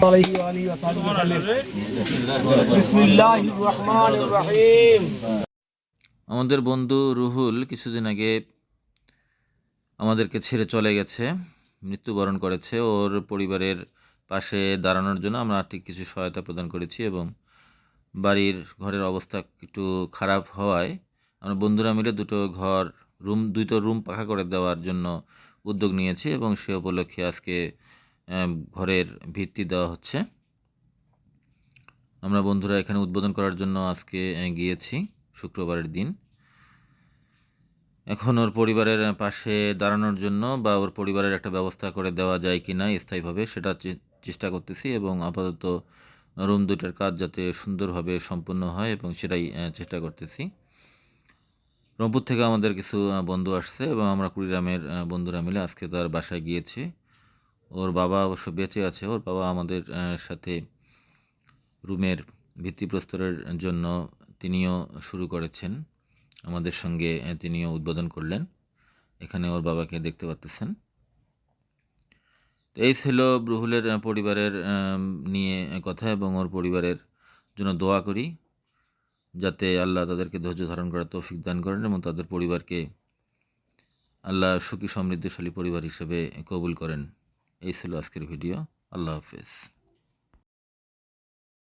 আলাইহি ওয়া আলিহি ওয়া সাহবিহি ওয়া সাল্লাম। বিসমিল্লাহির রহমানির রহিম। আমাদের বন্ধু রুহুল কিছুদিন আগে আমাদেরকে ছেড়ে চলে গেছে, মৃত্যুবরণ করেছে। ওর পরিবারের পাশে দাঁড়ানোর জন্য আমরা আর্থিক কিছু সহায়তা প্রদান করেছি এবং ঘরের অবস্থা একটু খারাপ হওয়ায় আমরা বন্ধুরা মিলে দুটো রুম পাকা করে দেওয়ার জন্য উদ্যোগ নিয়েছি এবং সে উপলক্ষে আজকে ঘরের ভিত্তি দেওয়া হচ্ছে। আমরা বন্ধুরা এখানে উদ্বোধন করার জন্য আজকে গিয়েছি শুক্রবারের দিন। এখন ওর পরিবারের পাশে দাঁড়ানোর জন্য বা ওর পরিবারের একটা ব্যবস্থা করে দেওয়া যায় কি না স্থায়ীভাবে, সেটা চেষ্টা করতেছি এবং আপাতত রুম দুইটার কাজ যাতে সুন্দরভাবে সম্পন্ন হয় এবং সেটাই চেষ্টা করতেছি। রংপুর থেকে আমাদের কিছু বন্ধু আসছে এবং আমরা কুড়িগ্রামের বন্ধুরা মিলে আজকে তার বাসায় গিয়েছি। ওর বাবা অবশ্য বেঁচে আছে। ওর বাবা আমাদের সাথে রুমের ভিত্তিপ্রস্তরের জন্য তিনিও শুরু করেছেন। আমাদের সঙ্গে তিনিও উদ্বোধন করলেন। এখানে ওর বাবাকে দেখতে পারতেছেন। তো এই ছিল রুহুলের পরিবারের নিয়ে কথা এবং ওর পরিবারের জন্য দোয়া করি যাতে আল্লাহ তাদেরকে ধৈর্য ধারণ করার তৌফিক দান করেন এবং তাদের পরিবারকে আল্লাহ সুখী সমৃদ্ধশালী পরিবার হিসেবে কবুল করেন। এই ছিল আজকের ভিডিও। আল্লাহ হাফেজ।